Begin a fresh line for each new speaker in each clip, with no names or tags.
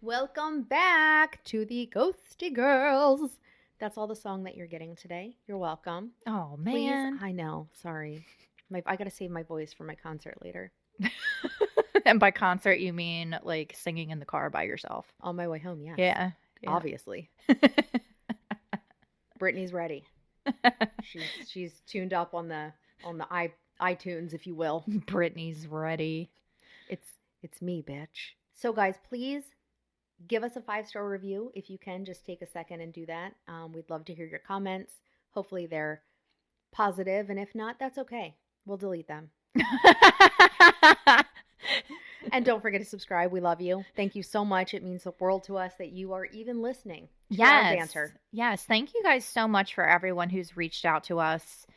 Welcome back to the Ghosty Girls. That's all the song that you're getting today. You're welcome.
Oh,
Please,
man.
I know. Sorry. I got to save my voice for my concert later.
And by concert, you mean like singing in the car by yourself?
On my way home, yes.
Yeah.
Obviously. Brittany's ready. She's tuned up on the iTunes, if you will.
Brittany's ready.
It's me, bitch. So guys, please give us a 5-star review if you can. Just take a second and do that. We'd love to hear your comments. Hopefully they're positive, and if not, that's okay. We'll delete them. And don't forget to subscribe. We love you. Thank you so much. It means the world to us that you are even listening to our banter.
Yes. Thank you guys so much for everyone who's reached out to us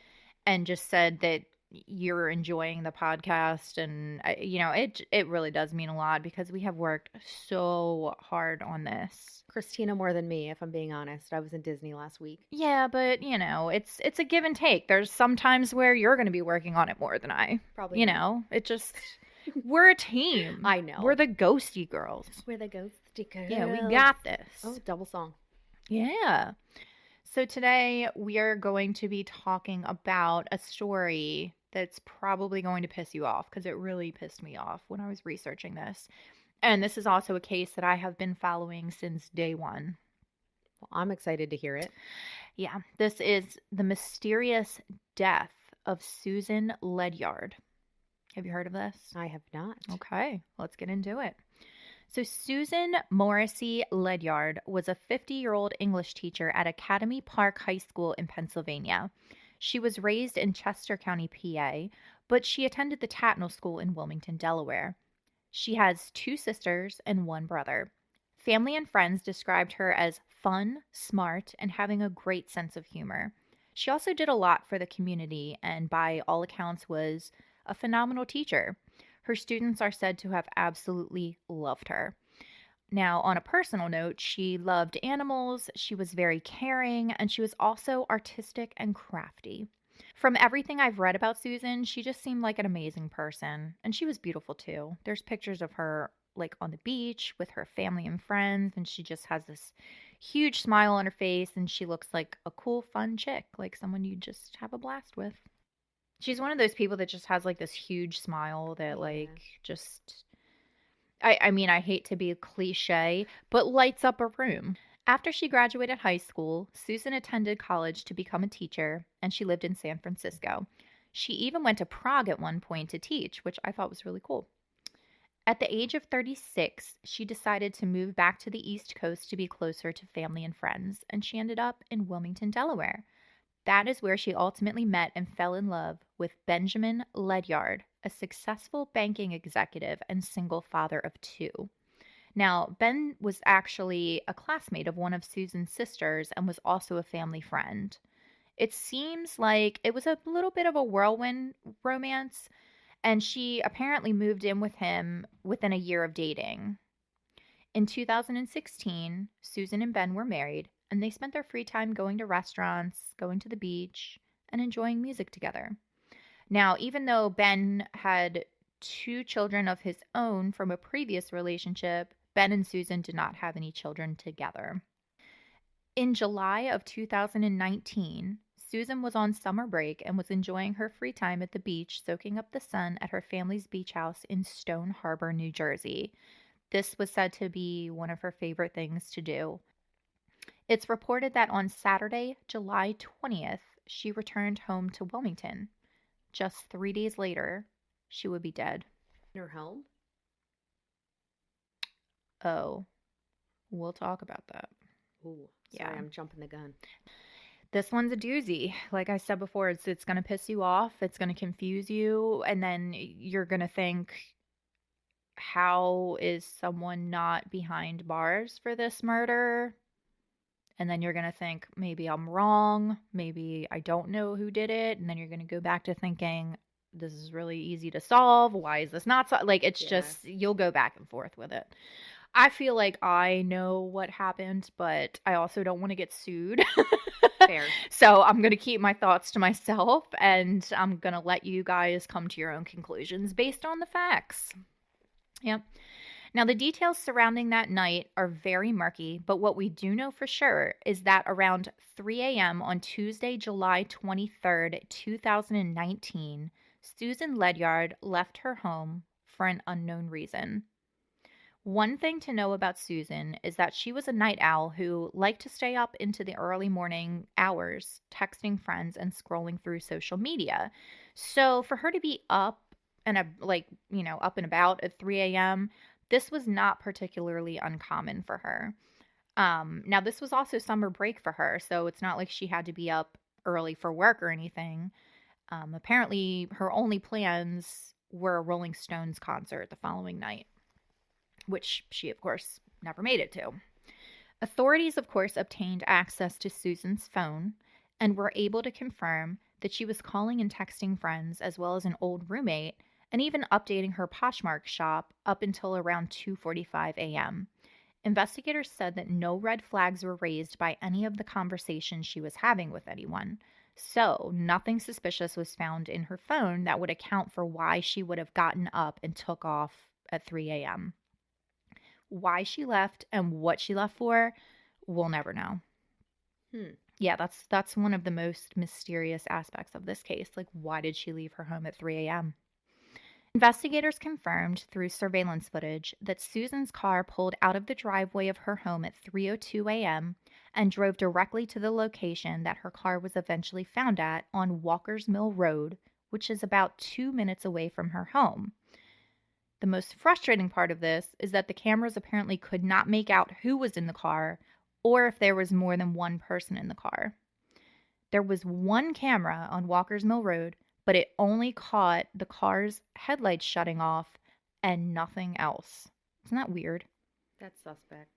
and just said that you're enjoying the podcast. And, it really does mean a lot because we have worked so hard on this.
Christina more than me, if I'm being honest. I was in Disney last week.
Yeah, but, it's a give and take. There's some times where you're going to be working on it more than I.
Probably.
It just... We're a team.
I know.
We're the ghosty girls.
We're the ghosty girls.
Yeah, we got this.
Oh, double song.
Yeah. So today we are going to be talking about a story that's probably going to piss you off because it really pissed me off when I was researching this. And this is also a case that I have been following since day one.
Well, I'm excited to hear it.
Yeah. This is the mysterious death of Susan Ledyard. Have you heard of this?
I have not.
Okay, let's get into it. So Susan Morrissey Ledyard was a 50-year-old English teacher at Academy Park High School in Pennsylvania. She was raised in Chester County, PA, but she attended the Tatnall School in Wilmington, Delaware. She has 2 sisters and 1 brother. Family and friends described her as fun, smart, and having a great sense of humor. She also did a lot for the community and by all accounts was a phenomenal teacher. Her students are said to have absolutely loved her. Now, on a personal note, she loved animals, she was very caring, and she was also artistic and crafty. From everything I've read about Susan, she just seemed like an amazing person, and she was beautiful too. There's pictures of her like on the beach with her family and friends, and she just has this huge smile on her face, and she looks like a cool, fun chick, like someone you just have a blast with. She's one of those people that just has like this huge smile that I hate to be a cliche, but lights up a room. After she graduated high school, Susan attended college to become a teacher, and she lived in San Francisco. She even went to Prague at one point to teach, which I thought was really cool. At the age of 36, she decided to move back to the East Coast to be closer to family and friends, and she ended up in Wilmington, Delaware. That is where she ultimately met and fell in love with Benjamin Ledyard, a successful banking executive and single father of 2. Now, Ben was actually a classmate of one of Susan's sisters and was also a family friend. It seems like it was a little bit of a whirlwind romance, and she apparently moved in with him within a year of dating. In 2016, Susan and Ben were married, and they spent their free time going to restaurants, going to the beach, and enjoying music together. Now, even though Ben had 2 children of his own from a previous relationship, Ben and Susan did not have any children together. In July of 2019, Susan was on summer break and was enjoying her free time at the beach, soaking up the sun at her family's beach house in Stone Harbor, New Jersey. This was said to be one of her favorite things to do. It's reported that on Saturday, July 20th, she returned home to Wilmington. Just 3 days later, she would be dead.
In her home?
Oh, we'll talk about that.
Ooh, sorry, I'm jumping the gun.
This one's a doozy. Like I said before, it's going to piss you off. It's going to confuse you. And then you're going to think, how is someone not behind bars for this murder? And then you're going to think, maybe I'm wrong. Maybe I don't know who did it. And then you're going to go back to thinking, this is really easy to solve. Why is this not like it's just, you'll go back and forth with it. I feel like I know what happened, but I also don't want to get sued.
Fair.
So I'm going to keep my thoughts to myself, and I'm going to let you guys come to your own conclusions based on the facts. Yep. Now, the details surrounding that night are very murky, but what we do know for sure is that around 3 a.m. on Tuesday, July 23rd, 2019, Susan Ledyard left her home for an unknown reason. One thing to know about Susan is that she was a night owl who liked to stay up into the early morning hours, texting friends and scrolling through social media. So for her to be up and up and about at 3 a.m., this was not particularly uncommon for her. Now, this was also summer break for her, so it's not like she had to be up early for work or anything. Apparently, her only plans were a Rolling Stones concert the following night, which she, of course, never made it to. Authorities, of course, obtained access to Susan's phone and were able to confirm that she was calling and texting friends as well as an old roommate and even updating her Poshmark shop up until around 2:45 a.m. Investigators said that no red flags were raised by any of the conversations she was having with anyone. So, nothing suspicious was found in her phone that would account for why she would have gotten up and took off at 3 a.m. Why she left and what she left for, we'll never know. Yeah, that's one of the most mysterious aspects of this case. Like, why did she leave her home at 3 a.m.? Investigators confirmed through surveillance footage that Susan's car pulled out of the driveway of her home at 3:02 a.m. and drove directly to the location that her car was eventually found at on Walker's Mill Road, which is about 2 minutes away from her home. The most frustrating part of this is that the cameras apparently could not make out who was in the car or if there was more than one person in the car. There was one camera on Walker's Mill Road, but it only caught the car's headlights shutting off and nothing else. Isn't that weird?
That's suspect.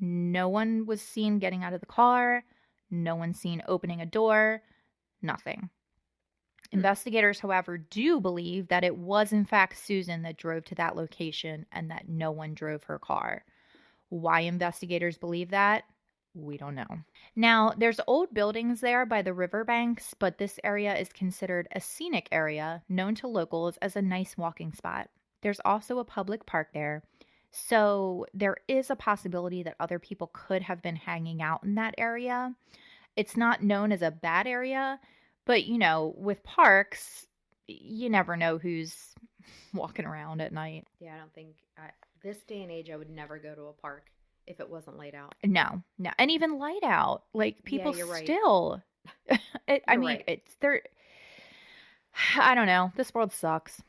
No one was seen getting out of the car. No one seen opening a door. Nothing. Investigators, however, do believe that it was in fact Susan that drove to that location and that no one drove her car. Why investigators believe that, we don't know. Now, there's old buildings there by the riverbanks, but this area is considered a scenic area known to locals as a nice walking spot. There's also a public park there, so there is a possibility that other people could have been hanging out in that area. It's not known as a bad area, but, with parks, you never know who's walking around at night.
Yeah, I don't think, this day and age, I would never go to a park if it wasn't light out.
No. And even light out, like, people still,
Right.
it's, they're, I don't know, this world sucks.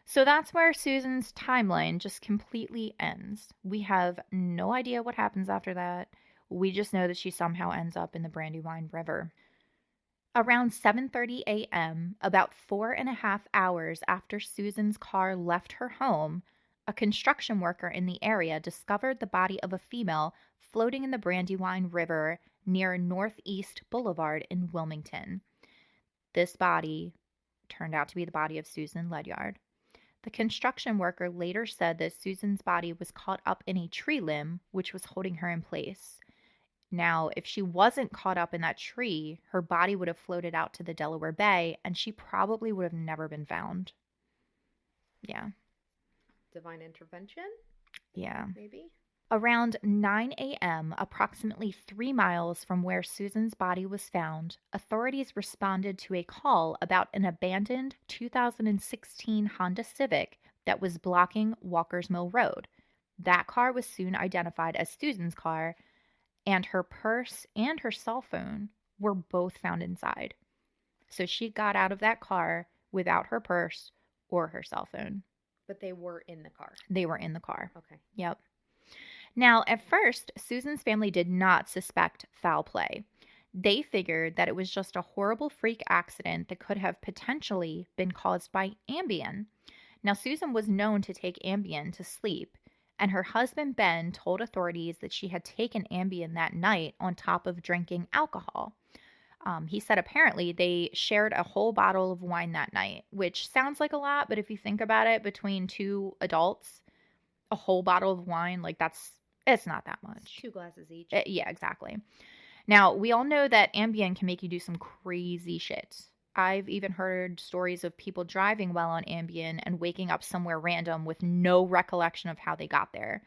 So that's where Susan's timeline just completely ends. We have no idea what happens after that. We just know that she somehow ends up in the Brandywine River. Around 7:30 a.m., about 4.5 hours after Susan's car left her home, a construction worker in the area discovered the body of a female floating in the Brandywine River near Northeast Boulevard in Wilmington. This body turned out to be the body of Susan Ledyard. The construction worker later said that Susan's body was caught up in a tree limb, which was holding her in place. Now, if she wasn't caught up in that tree, her body would have floated out to the Delaware Bay, and she probably would have never been found. Yeah.
Divine intervention?
Yeah.
Maybe?
Around 9 a.m., approximately 3 miles from where Susan's body was found, authorities responded to a call about an abandoned 2016 Honda Civic that was blocking Walker's Mill Road. That car was soon identified as Susan's car, and her purse and her cell phone were both found inside. So she got out of that car without her purse or her cell phone.
But they were in the car.
They were in the car.
Okay.
Yep. Now, at first, Susan's family did not suspect foul play. They figured that it was just a horrible freak accident that could have potentially been caused by Ambien. Now, Susan was known to take Ambien to sleep, and her husband Ben told authorities that she had taken Ambien that night on top of drinking alcohol. He said apparently they shared a whole bottle of wine that night, which sounds like a lot, but if you think about it, between two adults, a whole bottle of wine, it's not that much.
It's 2 glasses each.
Yeah, exactly. Now, we all know that Ambien can make you do some crazy shit. I've even heard stories of people driving while on Ambien and waking up somewhere random with no recollection of how they got there.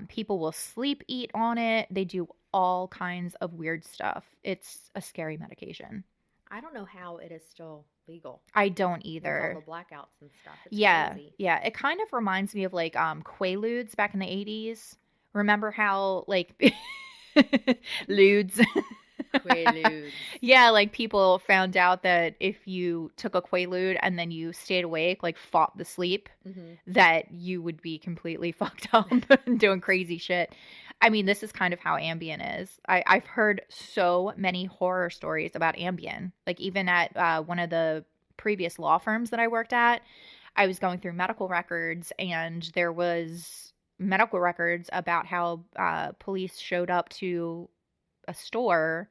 People will sleep eat on it. They do all kinds of weird stuff. It's a scary medication.
I don't know how it is still legal
I don't
with all
either.
the blackouts and stuff. It's
Yeah,
crazy.
yeah. It kind of reminds me of like Quaaludes back in the 80s. Remember how like ludes?
Quaaludes.
Yeah, like people found out that if you took a Quaalude and then you stayed awake, like fought the sleep,
Mm-hmm.
that you would be completely fucked up and doing crazy shit. I mean, this is kind of how Ambien is. I've heard so many horror stories about Ambien. Like even at one of the previous law firms that I worked at, I was going through medical records and there was medical records about how police showed up to a store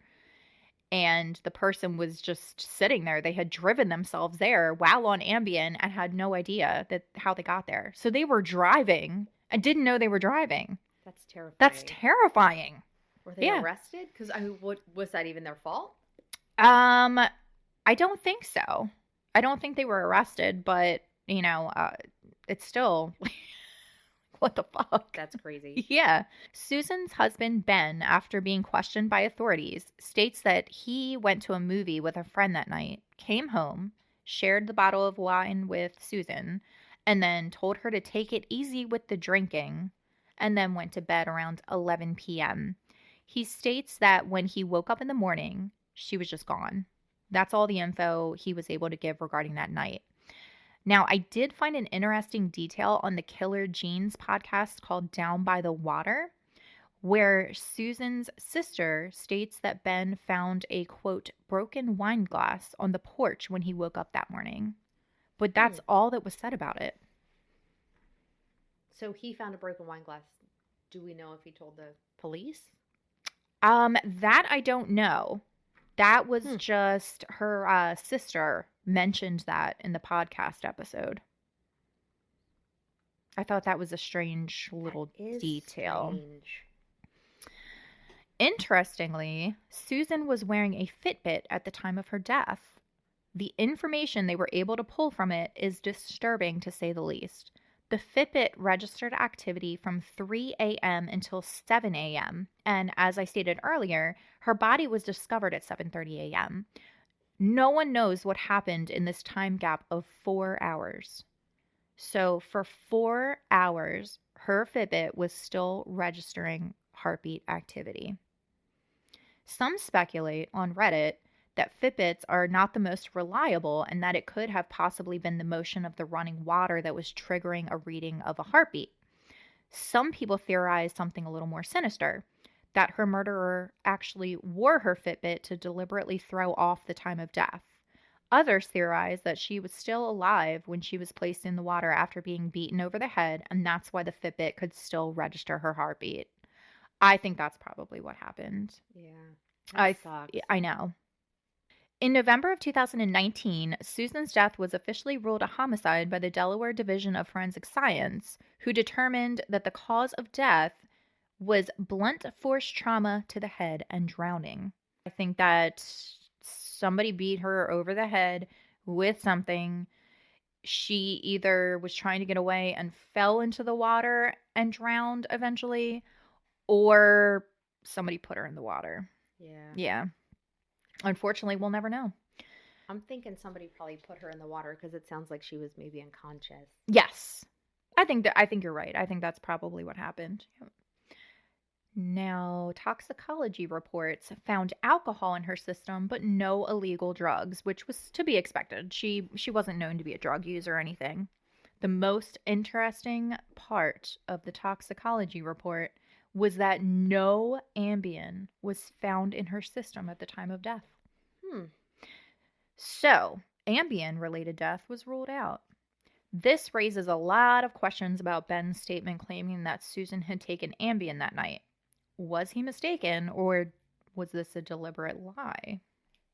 and the person was just sitting there. They had driven themselves there while on Ambien and had no idea that how they got there. So they were driving and didn't know they were driving.
That's terrifying.
That's terrifying.
Were they
Yeah.
arrested? Because I mean, what was that even their fault?
I don't think so. I don't think they were arrested, but you know, it's still what the fuck?
That's crazy.
Yeah. Susan's husband, Ben, after being questioned by authorities, states that he went to a movie with a friend that night, came home, shared the bottle of wine with Susan, and then told her to take it easy with the drinking, and then went to bed around 11 p.m. He states that when he woke up in the morning, she was just gone. That's all the info he was able to give regarding that night. Now, I did find an interesting detail on the Killer Jeans podcast called Down by the Water, where Susan's sister states that Ben found a, quote, broken wine glass on the porch when he woke up that morning. But that's all that was said about it.
So he found a broken wine glass. Do we know if he told the police?
That I don't know. That was just her sister mentioned that in the podcast episode. I thought that was a strange little detail.
Strange.
Interestingly, Susan was wearing a Fitbit at the time of her death. The information they were able to pull from it is disturbing to say the least. The Fitbit registered activity from 3 a.m. until 7 a.m. And as I stated earlier, her body was discovered at 7:30 a.m. No one knows what happened in this time gap of 4 hours. So for 4 hours, her Fitbit was still registering heartbeat activity. Some speculate on Reddit that Fitbits are not the most reliable and that it could have possibly been the motion of the running water that was triggering a reading of a heartbeat. Some people theorize something a little more sinister, that her murderer actually wore her Fitbit to deliberately throw off the time of death. Others theorize that she was still alive when she was placed in the water after being beaten over the head, and that's why the Fitbit could still register her heartbeat. I think that's probably what happened.
Yeah. That sucks.
I know. In November of 2019, Susan's death was officially ruled a homicide by the Delaware Division of Forensic Science, who determined that the cause of death was blunt force trauma to the head and drowning. I think that somebody beat her over the head with something. She either was trying to get away and fell into the water and drowned eventually, or somebody put her in the water.
Yeah.
Yeah. Unfortunately, we'll never know.
I'm thinking somebody probably put her in the water because it sounds like she was maybe unconscious.
Yes. I think you're right. I think that's probably what happened. Now, toxicology reports found alcohol in her system, but no illegal drugs, which was to be expected. She wasn't known to be a drug user or anything. The most interesting part of the toxicology report was that no Ambien was found in her system at the time of death. So, Ambien-related death was ruled out. This raises a lot of questions about Ben's statement claiming that Susan had taken Ambien that night. Was he mistaken, or was this a deliberate lie?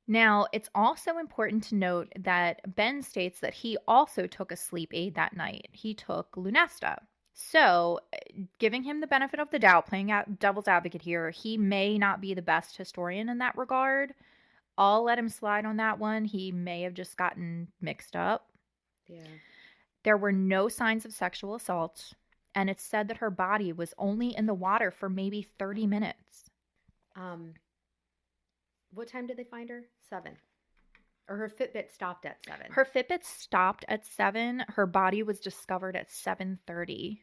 Now, it's also important to note that Ben states that he also took a sleep aid that night. He took Lunesta. So, giving him the benefit of the doubt, playing out devil's advocate here, he may not be the best historian in that regard. I'll let him slide on that one. He may have just gotten mixed up.
Yeah.
There were no signs of sexual assault, and it's said that her body was only in the water for maybe 30 minutes.
What time did they find her? 7. Or her Fitbit stopped at 7.
Her Fitbit stopped at 7. Her body was discovered at 7:30.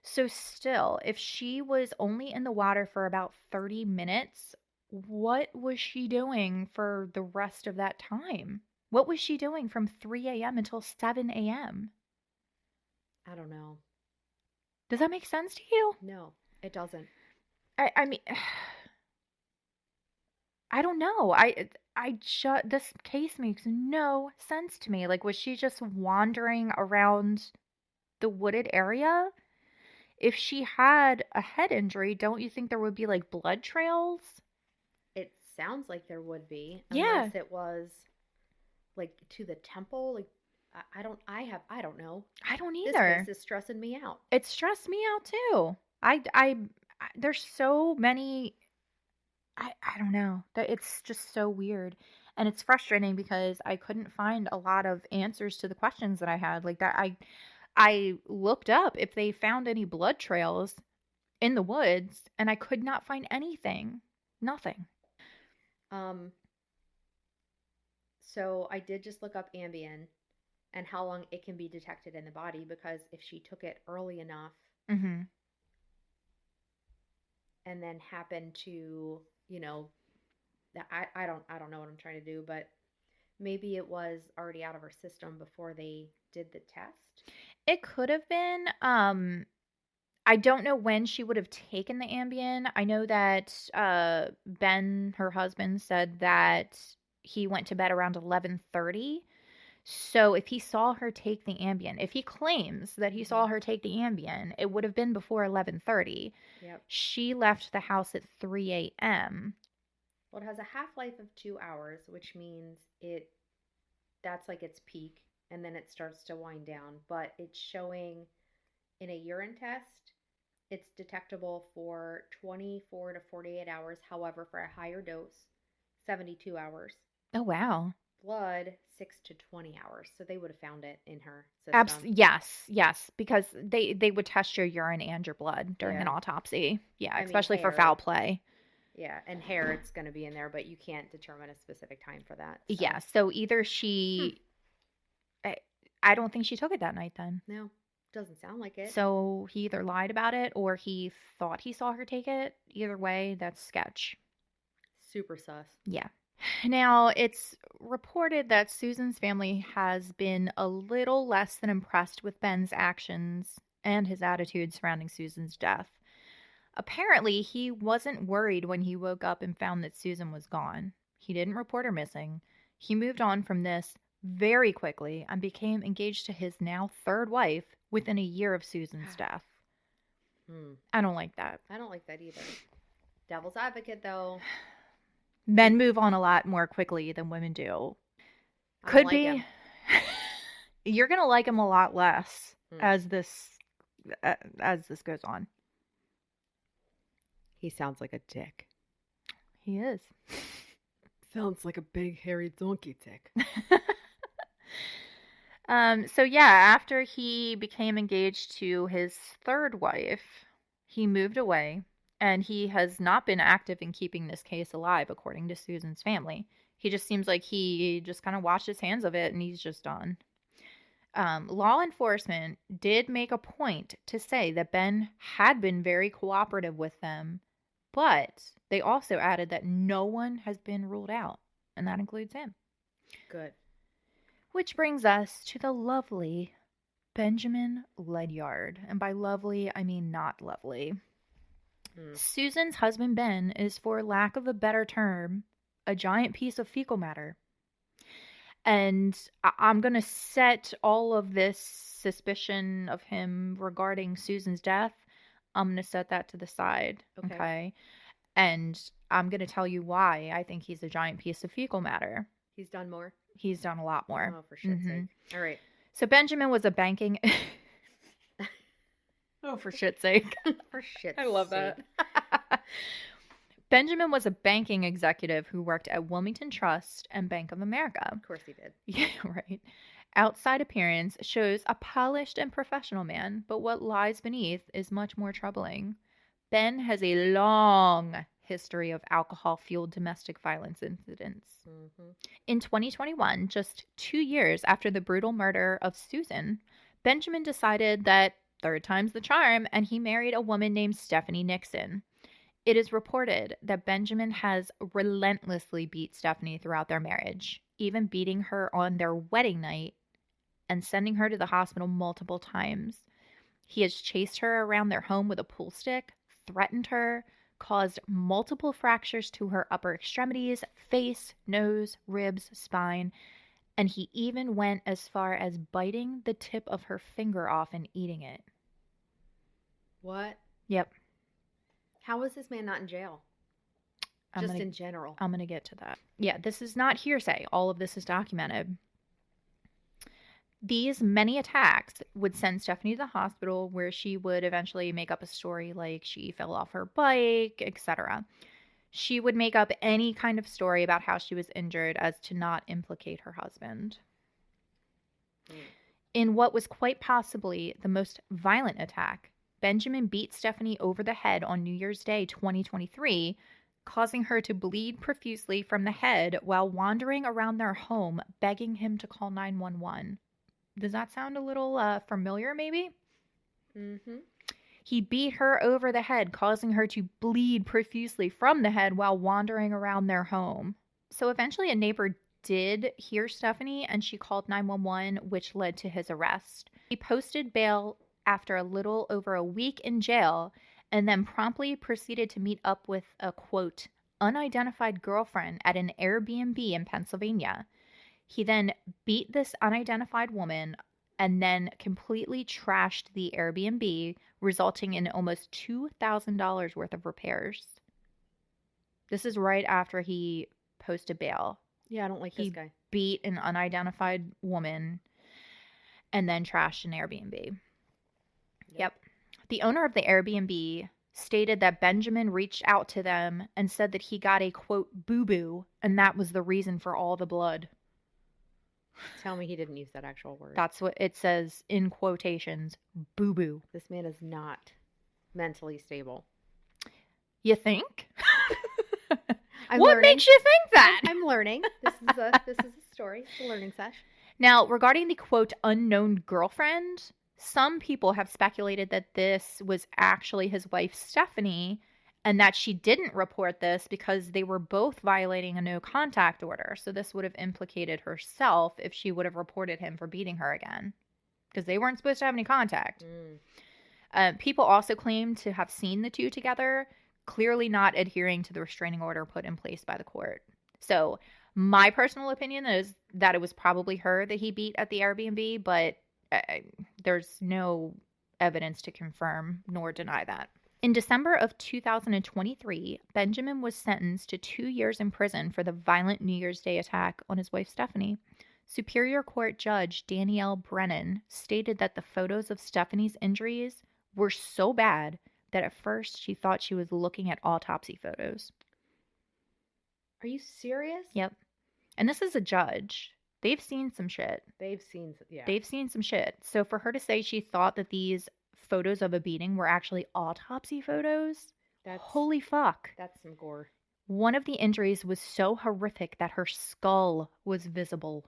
So still, if she was only in the water for about 30 minutes, what was she doing for the rest of that time? What was she doing from 3 a.m. until 7 a.m.?
I don't know.
Does that make sense to you?
No, it doesn't.
I mean, I don't know. This case makes no sense to me. Like, was she just wandering around the wooded area? If she had a head injury, don't you think there would be like blood trails?
It sounds like there would be,
Yeah.
unless it was like to the temple. Like I don't know.
I don't
This
either.
case is stressing me out.
It stressed me out too. There's so many. I don't know. That it's just so weird. And it's frustrating because I couldn't find a lot of answers to the questions that I had. Like that I looked up if they found any blood trails in the woods and I could not find anything. Nothing.
So I did just look up Ambien and how long it can be detected in the body, because if she took it early enough
Mhm.
and then happened to, I don't know what I'm trying to do, but maybe it was already out of her system before they did the test.
It could have been. I don't know when she would have taken the Ambien. I know that Ben, her husband, said that he went to bed around 11:30. So if he saw her take the Ambien, if he claims that he saw her take the Ambien, it would have been before 11:30.
Yep.
She left the house at 3 a.m.
Well, it has a half-life of 2 hours, which means that's like its peak, and then it starts to wind down. But it's showing in a urine test, it's detectable for 24 to 48 hours. However, for a higher dose, 72 hours.
Oh, wow.
Blood, 6 to 20 hours. So they would have found it in her system.
Yes, because they would test your urine and your blood during an
Yeah.
autopsy. Yeah,
I mean,
especially for
hair.
foul play.
Yeah, and hair, it's going to be in there, but you can't determine a specific time for that. So.
Yeah, so either she... I don't think she took it that night then.
No, doesn't sound like it.
So he either lied about it or he thought he saw her take it. Either way, that's sketch.
Super sus.
Yeah. Now, it's reported that Susan's family has been a little less than impressed with Ben's actions and his attitude surrounding Susan's death. Apparently, he wasn't worried when he woke up and found that Susan was gone. He didn't report her missing. He moved on from this very quickly and became engaged to his now third wife within a year of Susan's death. I don't like that.
I don't like that either. Devil's advocate, though.
Men move on a lot more quickly than women do. Could be. You're going to like him a lot less as this goes on.
He sounds like a dick.
He is.
Sounds like a big hairy donkey dick.
So yeah, after he became engaged to his third wife, he moved away, and he has not been active in keeping this case alive, according to Susan's family. He just seems like he just kind of washed his hands of it, and he's just done. Law enforcement did make a point to say that Ben had been very cooperative with them, but they also added that no one has been ruled out, and that includes him.
Good.
Which brings us to the lovely Benjamin Ledyard. And by lovely, I mean not lovely. Susan's husband, Ben, is, for lack of a better term, a giant piece of fecal matter. And I'm going to set all of this suspicion of him regarding Susan's death, I'm going to set that to the side. Okay? And I'm going to tell you why I think he's a giant piece of fecal matter.
He's done more?
He's done a lot more.
Oh, for shit's sake. All right.
So Benjamin was a banking... Oh, for shit's sake.
For shit's sake.
I love that. Benjamin was a banking executive who worked at Wilmington Trust and Bank of America.
Of course he did.
Yeah, right. Outside appearance shows a polished and professional man, but what lies beneath is much more troubling. Ben has a long history of alcohol-fueled domestic violence incidents.
Mm-hmm.
In 2021, just 2 years after the brutal murder of Susan, Benjamin decided that third time's the charm, and he married a woman named Stephanie Nixon. It is reported that Benjamin has relentlessly beat Stephanie throughout their marriage, even beating her on their wedding night and sending her to the hospital multiple times. He has chased her around their home with a pool stick, threatened her, caused multiple fractures to her upper extremities, face, nose, ribs, spine, and he even went as far as biting the tip of her finger off and eating it.
What?
Yep.
How is this man not in jail? In general.
I'm going to get to that. Yeah, this is not hearsay. All of this is documented. These many attacks would send Stephanie to the hospital, where she would eventually make up a story like she fell off her bike, etc. She would make up any kind of story about how she was injured as to not implicate her husband. In what was quite possibly the most violent attack, Benjamin beat Stephanie over the head on New Year's Day 2023, causing her to bleed profusely from the head while wandering around their home, begging him to call 911. Does that sound a little familiar, maybe?
Mm-hmm.
He beat her over the head, causing her to bleed profusely from the head while wandering around their home. So eventually a neighbor did hear Stephanie, and she called 911, which led to his arrest. He posted bail after a little over a week in jail, and then promptly proceeded to meet up with a, quote, unidentified girlfriend at an Airbnb in Pennsylvania. He then beat this unidentified woman and then completely trashed the Airbnb, resulting in almost $2,000 worth of repairs. This is right after he posted bail.
Yeah, I don't like this guy.
Beat an unidentified woman and then trashed an Airbnb. Yep. The owner of the Airbnb stated that Benjamin reached out to them and said that he got a, quote, boo-boo, and that was the reason for all the blood.
Tell me he didn't use that actual word.
That's what it says in quotations, boo-boo.
This man is not mentally stable.
You think?
What
learning. Makes you think that?
I'm learning. This is a story. It's a learning session.
Now, regarding the, quote, unknown girlfriend, some people have speculated that this was actually his wife, Stephanie, and that she didn't report this because they were both violating a no contact order. So this would have implicated herself if she would have reported him for beating her again, because they weren't supposed to have any contact. People also claim to have seen the two together, clearly not adhering to the restraining order put in place by the court. So my personal opinion is that it was probably her that he beat at the Airbnb, but there's no evidence to confirm nor deny that. In December of 2023, Benjamin was sentenced to 2 years in prison for the violent New Year's Day attack on his wife, Stephanie. Superior Court Judge Danielle Brennan stated that the photos of Stephanie's injuries were so bad that at first she thought she was looking at autopsy photos.
Are you serious?
Yep. And this is a judge. They've seen some shit.
They've seen some
shit. So for her to say she thought that these photos of a beating were actually autopsy photos, holy fuck.
That's some gore.
One of the injuries was so horrific that her skull was visible.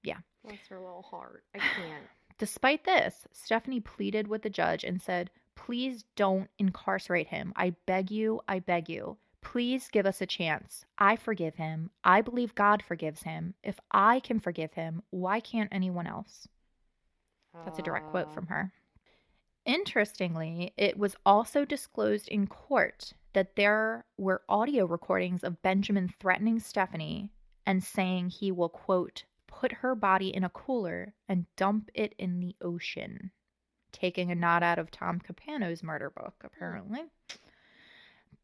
Yeah.
Bless her little heart. I can't.
Despite this, Stephanie pleaded with the judge and said, "Please don't incarcerate him. I beg you, I beg you. Please give us a chance. I forgive him. I believe God forgives him. If I can forgive him, why can't anyone else?" That's a direct quote from her. Interestingly, it was also disclosed in court that there were audio recordings of Benjamin threatening Stephanie and saying he will, quote, put her body in a cooler and dump it in the ocean. Taking a nod out of Tom Capano's murder book, apparently.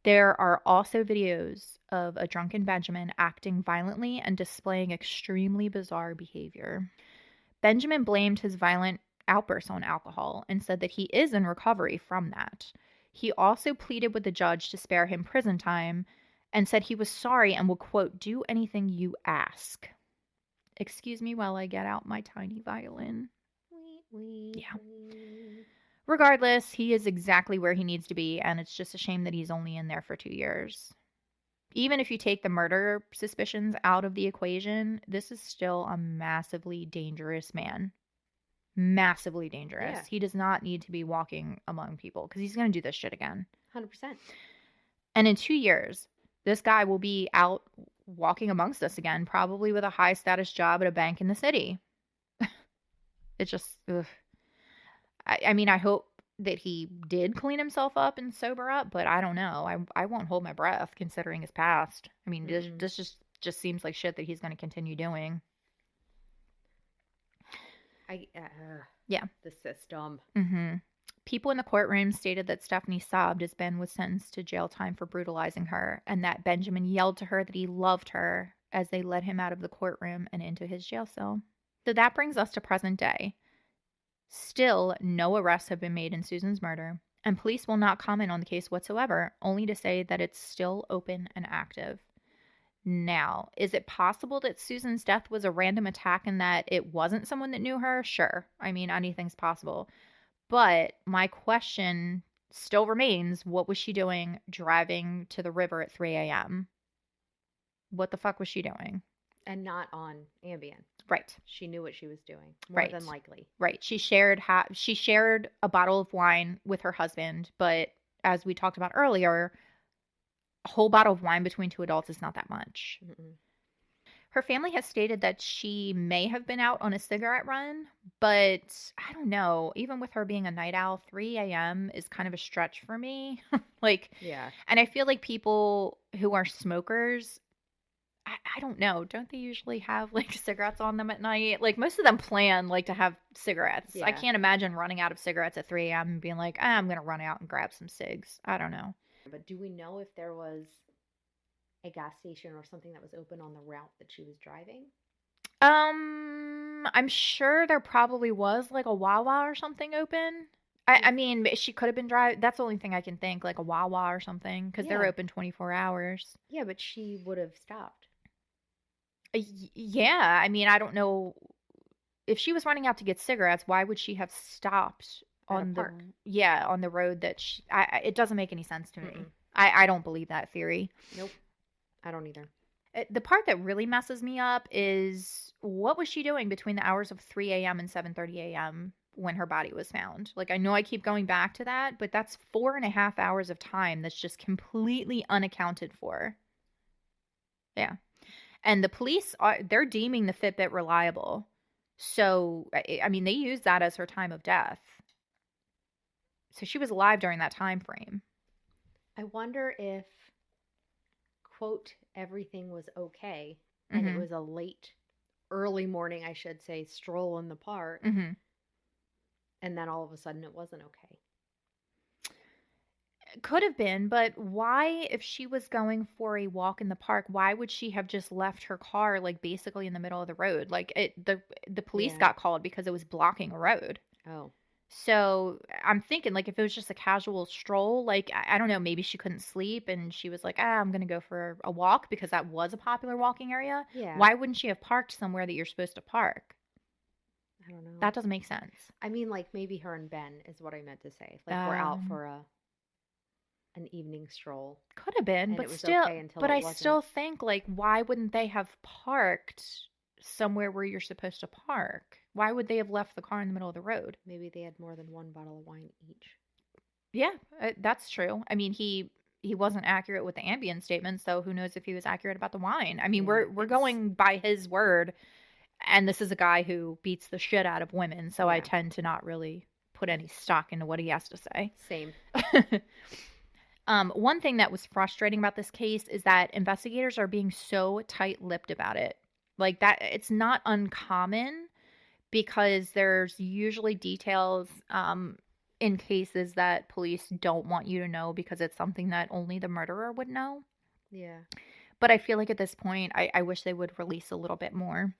There are also videos of a drunken Benjamin acting violently and displaying extremely bizarre behavior. Benjamin blamed his violent outbursts on alcohol and said that he is in recovery from that. He also pleaded with the judge to spare him prison time and said he was sorry and will, quote, do anything you ask. Excuse me while I get out my tiny violin. Yeah. Regardless, he is exactly where he needs to be, and it's just a shame that he's only in there for 2 years. Even if you take the murder suspicions out of the equation, this is still a massively dangerous man. Massively dangerous.
Yeah.
He does not need to be walking among people because he's going to do this shit again.
100%.
And in 2 years, this guy will be out walking amongst us again, probably with a high status job at a bank in the city. It's just, ugh. I mean, I hope that he did clean himself up and sober up, but I don't know. I won't hold my breath considering his past. I mean, this just seems like shit that he's going to continue doing. Yeah.
The system.
Mm-hmm. People in the courtroom stated that Stephanie sobbed as Ben was sentenced to jail time for brutalizing her, and that Benjamin yelled to her that he loved her as they led him out of the courtroom and into his jail cell. So that brings us to present day. Still, no arrests have been made in Susan's murder, and police will not comment on the case whatsoever, only to say that it's still open and active. Now, is it possible that Susan's death was a random attack and that it wasn't someone that knew her? Sure. I mean, anything's possible. But my question still remains, what was she doing driving to the river at 3 a.m.? What the fuck was she doing?
And not on Ambien.
Right.
She knew what she was doing, more than likely.
Right. She shared a bottle of wine with her husband, but as we talked about earlier, a whole bottle of wine between two adults is not that much.
Mm-mm.
Her family has stated that she may have been out on a cigarette run, but I don't know. Even with her being a night owl, 3 a.m. is kind of a stretch for me.
Yeah.
And I feel like people who are smokers, I don't know. Don't they usually have like cigarettes on them at night? Like most of them plan like to have cigarettes.
Yeah.
I can't imagine running out of cigarettes at 3 a.m. and being like, I'm going to run out and grab some cigs. I don't know.
But do we know if there was a gas station or something that was open on the route that she was driving?
I'm sure there probably was like a Wawa or something open. I mean, she could have been driving. That's the only thing I can think, like a Wawa or something, because they're open 24 hours.
Yeah, but she would have stopped.
Yeah, I mean, I don't know. If she was running out to get cigarettes, why would she have stopped on the park? Yeah, on the road that it doesn't make any sense to me. I don't believe that theory.
Nope. I don't either.
The part that really messes me up is what was she doing between the hours of 3 a.m. and 7:30 a.m. when her body was found? Like, I know I keep going back to that, but that's 4.5 hours of time that's just completely unaccounted for. Yeah. And the police, they're deeming the Fitbit reliable. So, I mean, they used that as her time of death. So she was alive during that time frame.
I wonder if, quote, everything was okay, and it was a early morning, I should say, stroll in the park, and then all of a sudden it wasn't okay.
Could have been, but why, if she was going for a walk in the park, why would she have just left her car like basically in the middle of the road? Like the police got called because it was blocking a road.
Oh.
So I'm thinking, like, if it was just a casual stroll, like, I don't know, maybe she couldn't sleep and she was like, I'm going to go for a walk because that was a popular walking area.
Yeah.
Why wouldn't she have parked somewhere that you're supposed to park?
I don't know.
That doesn't make sense.
I mean, like, maybe her and Ben is what I meant to say. Like, we're out for an evening stroll.
Could have been, but still, okay but I still think, like, why wouldn't they have parked somewhere where you're supposed to park? Why would they have left the car in the middle of the road?
Maybe they had more than one bottle of wine each.
Yeah, that's true. I mean, he wasn't accurate with the Ambien statement, so who knows if he was accurate about the wine. I mean, we're going by his word, and this is a guy who beats the shit out of women, so I tend to not really put any stock into what he has to say.
Same.
One thing that was frustrating about this case is that investigators are being so tight-lipped about it. Like, that, it's not uncommon because there's usually details in cases that police don't want you to know because it's something that only the murderer would know.
Yeah.
But I feel like at this point, I wish they would release a little bit more.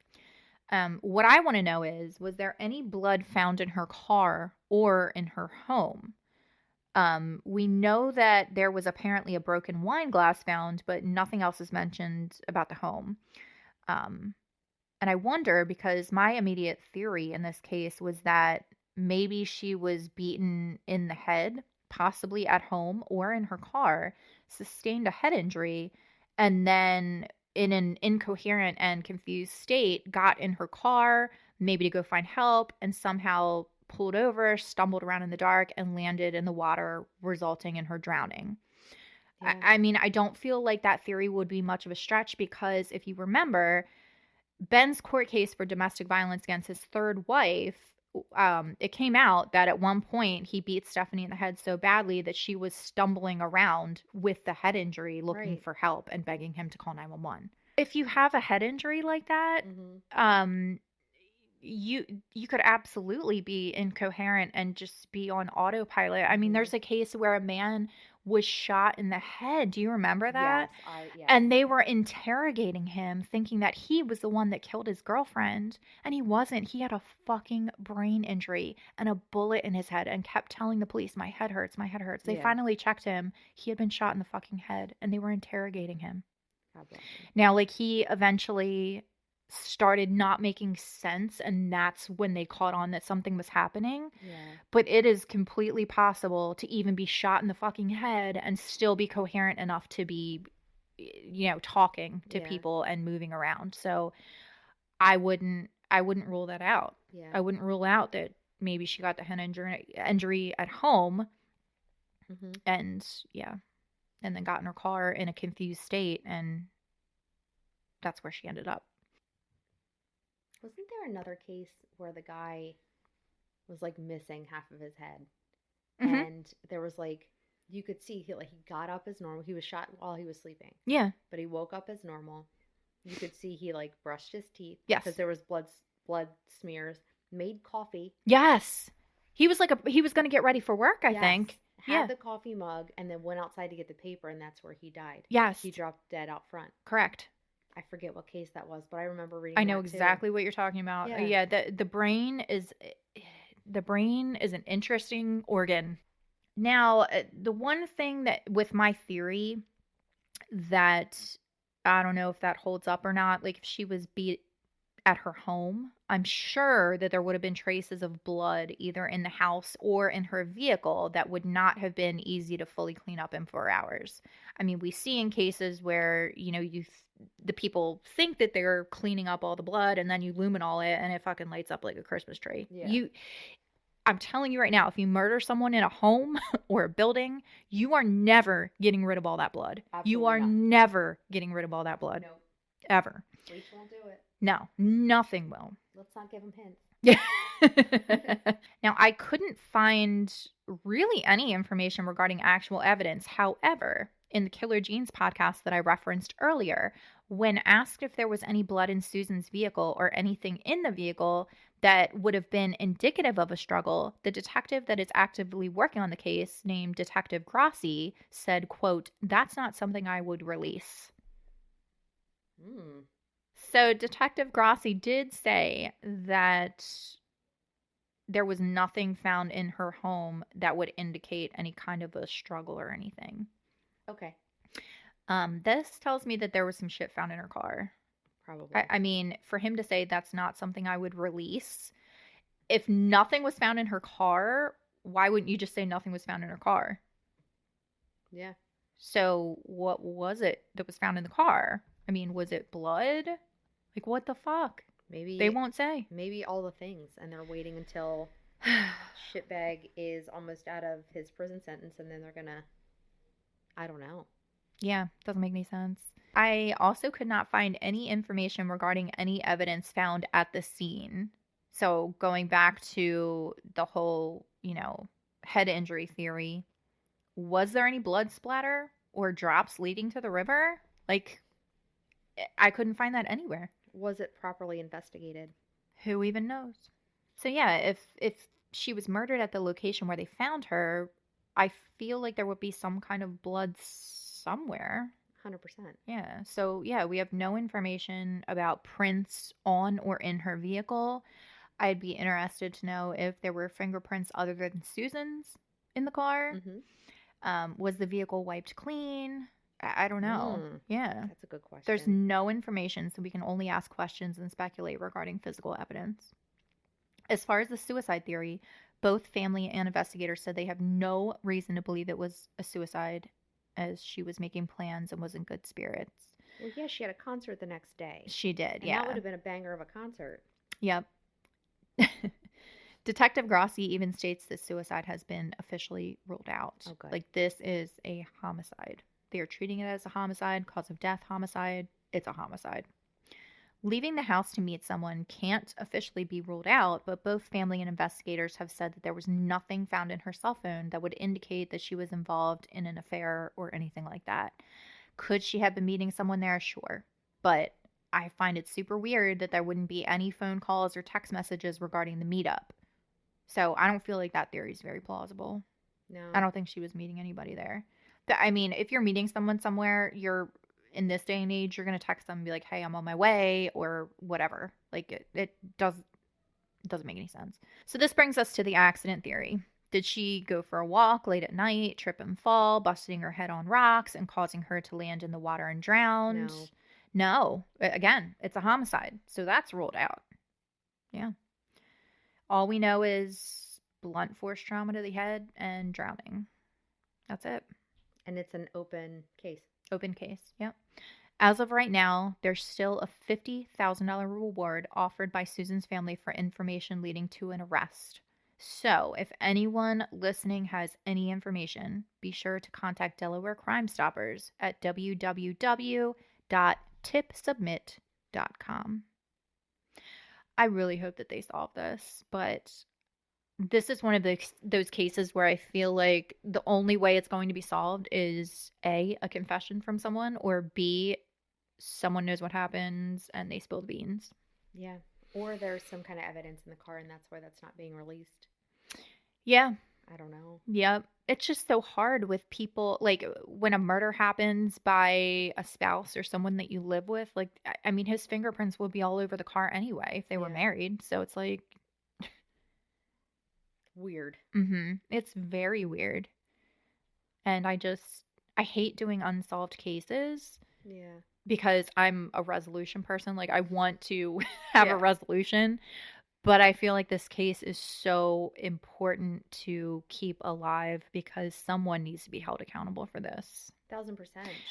What I want to know is, was there any blood found in her car or in her home? We know that there was apparently a broken wine glass found, but nothing else is mentioned about the home. Um, and I wonder, because my immediate theory in this case was that maybe she was beaten in the head, possibly at home or in her car, sustained a head injury, and then in an incoherent and confused state got in her car, maybe to go find help, and somehow pulled over, stumbled around in the dark, and landed in the water, resulting in her drowning.
Yeah.
I mean, I don't feel like that theory would be much of a stretch because if you remember, Ben's court case for domestic violence against his third wife, it came out that at one point he beat Stephanie in the head so badly that she was stumbling around with the head injury looking
Right.
for help and begging him to call 911. If you have a head injury like that,
Mm-hmm.
you could absolutely be incoherent and just be on autopilot. I mean,
Mm-hmm.
there's a case where a man was shot in the head. Do you remember that?
Yes.
And they were interrogating him, thinking that he was the one that killed his girlfriend. And he wasn't. He had a fucking brain injury and a bullet in his head and kept telling the police, my head hurts, my head hurts. They
Yeah.
finally checked him. He had been shot in the fucking head and they were interrogating him.
God bless him.
Now, like, he eventually started not making sense, and that's when they caught on that something was happening.
Yeah.
But it is completely possible to even be shot in the fucking head and still be coherent enough to be, talking to
Yeah.
people and moving around. So I wouldn't rule that out.
Yeah.
I wouldn't rule out that maybe she got the head injury at home
Mm-hmm.
and then got in her car in a confused state, and that's where she ended up.
Wasn't there another case where the guy was like missing half of his head?
Mm-hmm.
And there was like, you could see he got up as normal. He was shot while he was sleeping,
Yeah.
but he woke up as normal. You could see he like brushed his teeth.
Yes.
Because there was blood smears. Made coffee.
Yes. He was he was going to get ready for work, I
Yes.
think.
Had the coffee mug and then went outside to get the paper, and that's where he died.
Yes.
He dropped dead out front.
Correct.
I forget what case that was, but I remember reading
I know
that
exactly
too.
what you're talking about.
Yeah.
Yeah, the brain is an interesting organ. Now, the one thing that with my theory that I don't know if that holds up or not, like if she was beat at her home, I'm sure that there would have been traces of blood either in the house or in her vehicle that would not have been easy to fully clean up in 4 hours. I mean, we see in cases where, the people think that they're cleaning up all the blood and then you luminol it and it fucking lights up like a Christmas tree.
Yeah.
I'm telling you right now, if you murder someone in a home or a building, you are never getting rid of all that blood.
Absolutely
You are
not.
never getting rid of all that blood.
Nope.
Ever.
Bleach won't do it.
No, nothing will.
Let's not give him hints.
Now, I couldn't find really any information regarding actual evidence. However, in the Killer Jeans podcast that I referenced earlier, when asked if there was any blood in Susan's vehicle or anything in the vehicle that would have been indicative of a struggle, the detective that is actively working on the case, named Detective Grassi, said, quote, "That's not something I would release." So Detective Grassi did say that there was nothing found in her home that would indicate any kind of a struggle or anything.
Okay.
This tells me that there was some shit found in her car.
Probably.
I mean, for him to say that's not something I would release, if nothing was found in her car, why wouldn't you just say nothing was found in her car?
Yeah.
So what was it that was found in the car? I mean, was it blood? Like, what the fuck?
Maybe
they won't say.
Maybe all the things, and they're waiting until shitbag is almost out of his prison sentence, and then they're gonna, I don't know.
Yeah, doesn't make any sense. I also could not find any information regarding any evidence found at the scene. So going back to the whole, head injury theory, was there any blood splatter or drops leading to the river? Like, I couldn't find that anywhere.
Was it properly investigated?
Who even knows? So yeah, if she was murdered at the location where they found her, I feel like there would be some kind of blood somewhere.
100%.
Yeah. So yeah, we have no information about prints on or in her vehicle. I'd be interested to know if there were fingerprints other than Susan's in the car?
Mm-hmm.
Was the vehicle wiped clean? I don't know. Yeah.
That's a good
There's
question.
no information, so we can only ask questions and speculate regarding physical evidence. As far as the suicide theory, both family and investigators said they have no reason to believe it was a suicide, as she was making plans and was in good spirits.
Well, yeah, she had a concert the next day.
She did,
And that would
yeah.
have been a banger of a concert.
Yep. Detective Grassi even states that suicide has been officially ruled out.
Oh, good.
Like, this is a homicide. They are treating it as a homicide, cause of death homicide. It's a homicide. Leaving the house to meet someone can't officially be ruled out, but both family and investigators have said that there was nothing found in her cell phone that would indicate that she was involved in an affair or anything like that. Could she have been meeting someone there? Sure. But I find it super weird that there wouldn't be any phone calls or text messages regarding the meetup. So I don't feel like that theory is very plausible.
No.
I don't think she was meeting anybody there. I mean, if you're meeting someone somewhere, you're in this day and age, you're going to text them and be like, hey, I'm on my way or whatever. Like it doesn't make any sense. So this brings us to the accident theory. Did she go for a walk late at night, trip and fall, busting her head on rocks and causing her to land in the water and drown? No. Again, it's a homicide. So that's ruled out. Yeah. All we know is blunt force trauma to the head and drowning. That's it.
And it's an open case.
Open case, yep. As of right now, there's still a $50,000 reward offered by Susan's family for information leading to an arrest. So, if anyone listening has any information, be sure to contact Delaware Crime Stoppers at www.tipsubmit.com. I really hope that they solve this, but this is one of those cases where I feel like the only way it's going to be solved is A, a confession from someone, or B, someone knows what happens and they spill the beans.
Yeah. Or there's some kind of evidence in the car and that's why that's not being released.
Yeah.
I don't know.
Yep. It's just so hard with people, like when a murder happens by a spouse or someone that you live with, like, I mean, his fingerprints would be all over the car anyway if they were married. So it's like,
weird.
It's very weird. And I hate doing unsolved cases.
Yeah.
Because I'm a resolution person. Like, I want to have a resolution. But I feel like this case is so important to keep alive because someone needs to be held accountable for this.
1000%.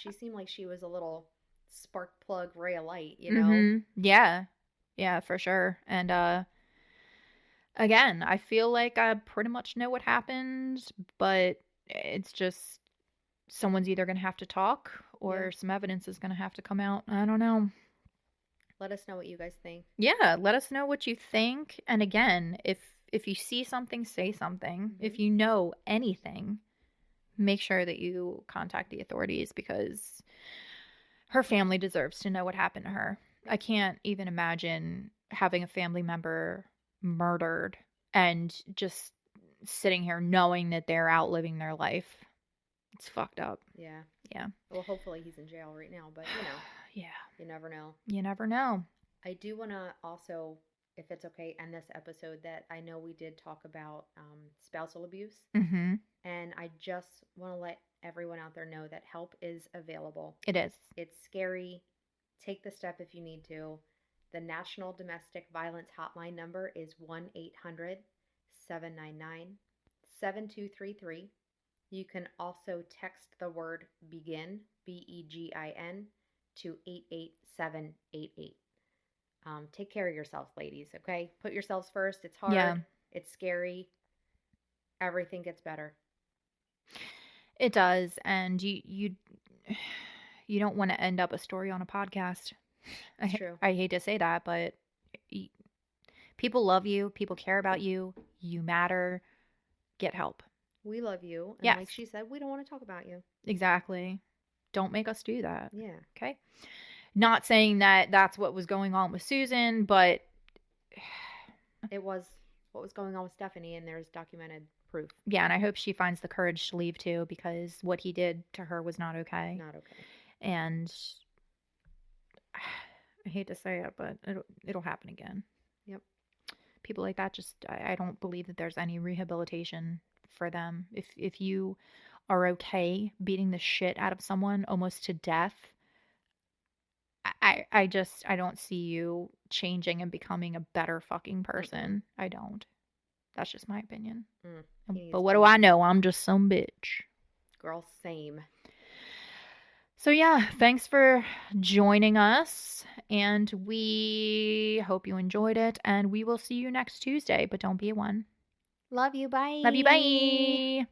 She seemed like she was a little spark plug ray of light, you know?
Yeah. Yeah, for sure. And again, I feel like I pretty much know what happened, but it's just someone's either going to have to talk or some evidence is going to have to come out. I don't know.
Let us know what you guys think.
Yeah, let us know what you think. And again, if you see something, say something. If you know anything, make sure that you contact the authorities because her family deserves to know what happened to her. I can't even imagine having a family member murdered and just sitting here knowing that they're outliving their life. It's fucked up.
Yeah.
Yeah.
Well, hopefully he's in jail right now, but you know.
Yeah.
You never know.
You never know.
I do want to also, if it's okay, end this episode that I know we did talk about spousal abuse.
Mm-hmm.
And I just want to let everyone out there know that help is available.
It is.
It's scary. Take the step if you need to. The National Domestic Violence Hotline number is 1-800-799-7233. You can also text the word BEGIN, BEGIN, to 88788. Take care of yourselves, ladies, okay? Put yourselves first. It's hard.
Yeah.
It's scary. Everything gets better.
It does. And you don't want to end up a story on a podcast.
It's true.
I hate to say that, but people love you. People care about you. You matter. Get help.
We love you. And like she said, we don't want to talk about you.
Exactly. Don't make us do that.
Yeah.
Okay. Not saying that that's what was going on with Susan, but
it was what was going on with Stephanie, and there's documented proof.
Yeah, and I hope she finds the courage to leave too, because what he did to her was not okay.
Not okay.
And I hate to say it, but it'll happen again.
Yep.
People like that I don't believe that there's any rehabilitation for them. If you are okay beating the shit out of someone almost to death, I don't see you changing and becoming a better fucking person. I don't. That's just my opinion. But what do I know? I'm just some bitch.
Girl, same.
So yeah, thanks for joining us, and we hope you enjoyed it, and we will see you next Tuesday, but don't be a one.
Love you. Bye.
Love you. Bye.